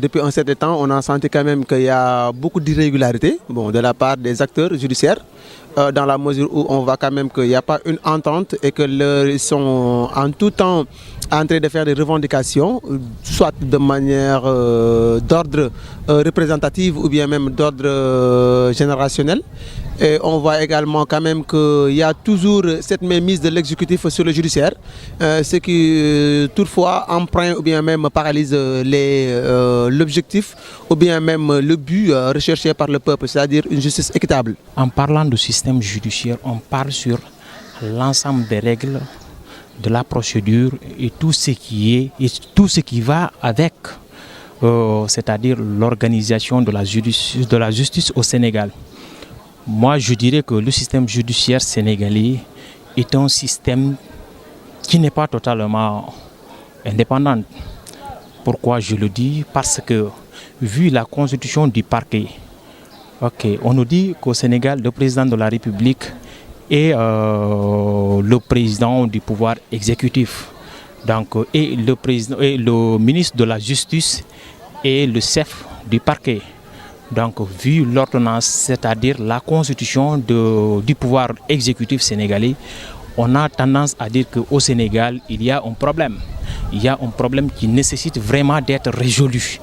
Depuis un certain temps, on a senti quand même qu'il y a beaucoup d'irrégularités de la part des acteurs judiciaires, dans la mesure où on voit quand même qu'il n'y a pas une entente et qu'ils sont en tout temps en train de faire des revendications, soit de manière d'ordre représentative ou bien même d'ordre générationnel. Et on voit également quand même qu'il y a toujours cette mainmise de l'exécutif sur le judiciaire, ce qui toutefois empreint ou bien même paralyse l'objectif ou bien même le but recherché par le peuple, c'est-à-dire une justice équitable. En parlant du système judiciaire, on parle sur l'ensemble des règles de la procédure et tout ce qui va avec, c'est-à-dire l'organisation de la justice au Sénégal. Moi, je dirais que le système judiciaire sénégalais est un système qui n'est pas totalement indépendant. Pourquoi je le dis? Parce que, vu la constitution du parquet, on nous dit qu'au Sénégal, le président de la République est le président du pouvoir exécutif. Donc, et le ministre de la Justice est le chef du parquet. Donc, vu l'ordonnance, c'est-à-dire la constitution du pouvoir exécutif sénégalais, on a tendance à dire qu'au Sénégal, il y a un problème. Il y a un problème qui nécessite vraiment d'être résolu.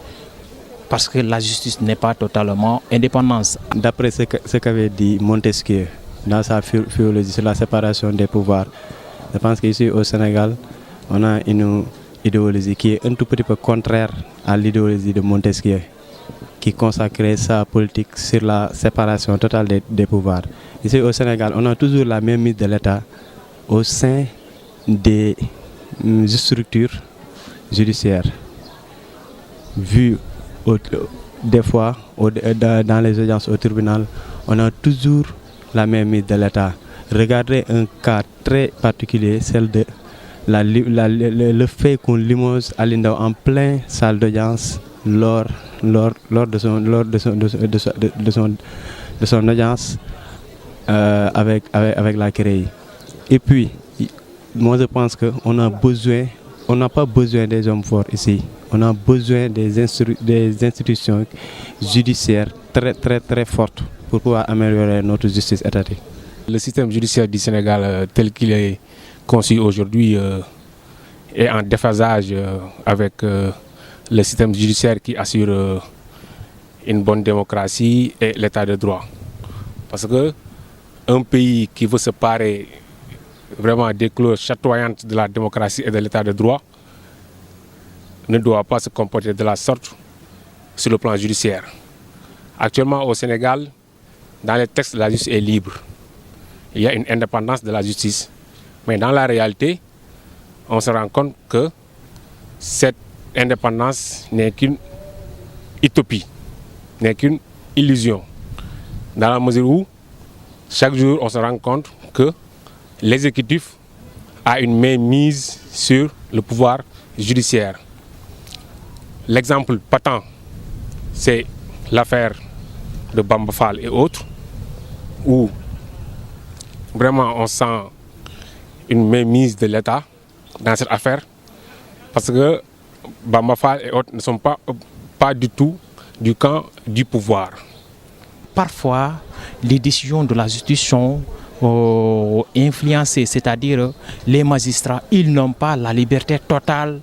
Parce que la justice n'est pas totalement indépendante. D'après ce qu'avait dit Montesquieu dans sa philologie sur la séparation des pouvoirs, je pense qu'ici au Sénégal, on a une idéologie qui est un tout petit peu contraire à l'idéologie de Montesquieu, qui consacrait sa politique sur la séparation totale des pouvoirs. Ici au Sénégal, on a toujours la même mise de l'État au sein des structures judiciaires. Vu des fois dans les audiences au tribunal, on a toujours la même mise de l'État. Regardez un cas très particulier, celle de le fait qu'on limoge Aly Ndao en plein salle d'audience lors de son audience avec la CREI. Et puis, moi je pense qu'on n'a pas besoin des hommes forts ici. On a besoin des institutions judiciaires très très très fortes pour pouvoir améliorer notre justice étatique. Le système judiciaire du Sénégal tel qu'il est conçu aujourd'hui est en déphasage avec le système judiciaire qui assure une bonne démocratie et l'état de droit. Parce que un pays qui veut se parer vraiment des clauses chatoyantes de la démocratie et de l'état de droit ne doit pas se comporter de la sorte sur le plan judiciaire. Actuellement au Sénégal, dans les textes, la justice est libre. Il y a une indépendance de la justice. Mais dans la réalité, on se rend compte que cette indépendance n'est qu'une utopie, n'est qu'une illusion. Dans la mesure où, chaque jour, on se rend compte que l'exécutif a une mainmise sur le pouvoir judiciaire. L'exemple patent, c'est l'affaire de Bamba Fall et autres, où vraiment on sent une mainmise de l'État dans cette affaire, parce que Bamba Fall et autres ne sont pas du tout du camp du pouvoir. Parfois, les décisions de la justice sont influencées, c'est-à-dire les magistrats, ils n'ont pas la liberté totale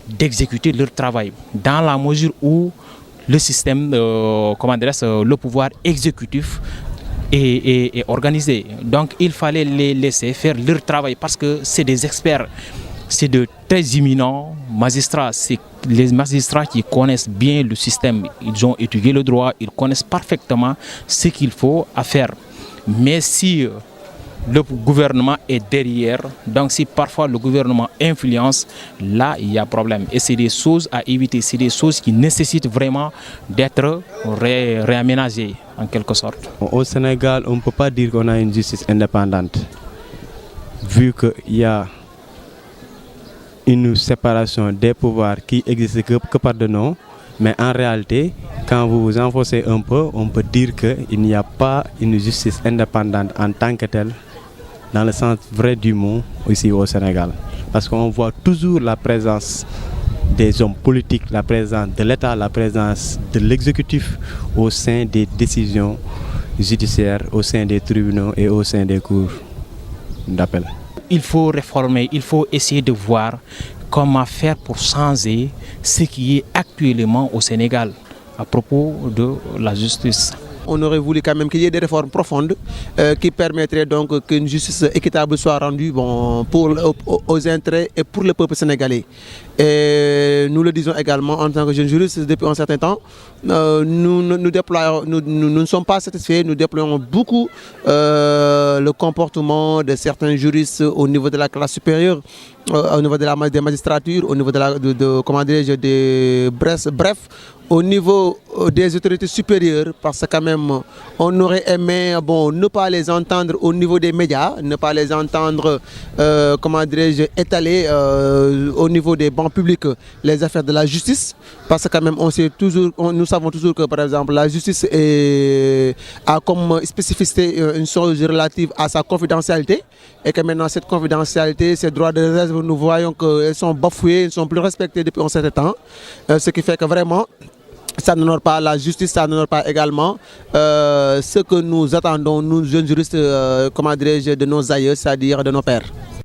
d'exécuter leur travail, dans la mesure où le système, le pouvoir exécutif est organisé. Donc il fallait les laisser faire leur travail parce que c'est des experts, c'est de très éminents magistrats. C'est les magistrats qui connaissent bien le système, ils ont étudié le droit, ils connaissent parfaitement ce qu'il faut à faire. Mais si le gouvernement est derrière, donc si parfois le gouvernement influence, là il y a problème. Et c'est des choses à éviter, c'est des choses qui nécessitent vraiment d'être réaménagées en quelque sorte. Au Sénégal, on ne peut pas dire qu'on a une justice indépendante, vu qu'il y a une séparation des pouvoirs qui existe que par de nom. Mais en réalité, quand vous vous enfoncez un peu, on peut dire qu'il n'y a pas une justice indépendante en tant que telle, dans le sens vrai du mot, ici au Sénégal. Parce qu'on voit toujours la présence des hommes politiques, la présence de l'État, la présence de l'exécutif au sein des décisions judiciaires, au sein des tribunaux et au sein des cours d'appel. Il faut réformer, il faut essayer de voir comment faire pour changer ce qui est actuellement au Sénégal à propos de la justice. On aurait voulu quand même qu'il y ait des réformes profondes qui permettraient donc qu'une justice équitable soit rendue aux intérêts et pour le peuple sénégalais. Et nous le disons également en tant que jeunes juristes depuis un certain temps, nous ne sommes pas satisfaits, nous déployons beaucoup le comportement de certains juristes au niveau de la classe supérieure, au niveau des magistratures, au niveau bref, au niveau des autorités supérieures, parce que quand même on aurait aimé ne pas les entendre au niveau des médias, ne pas les entendre étaler au niveau des bancs publics les affaires de la justice, parce que quand même nous savons toujours que par exemple la justice a comme spécificité une chose relative à sa confidentialité, et que maintenant cette confidentialité, ces droits de réserve, nous voyons qu'elles sont bafouées, elles ne sont plus respectées depuis un certain temps, ce qui fait que vraiment ça n'honore pas la justice, ça n'honore pas également ce que nous attendons, nous jeunes juristes, de nos aïeux, c'est-à-dire de nos pères.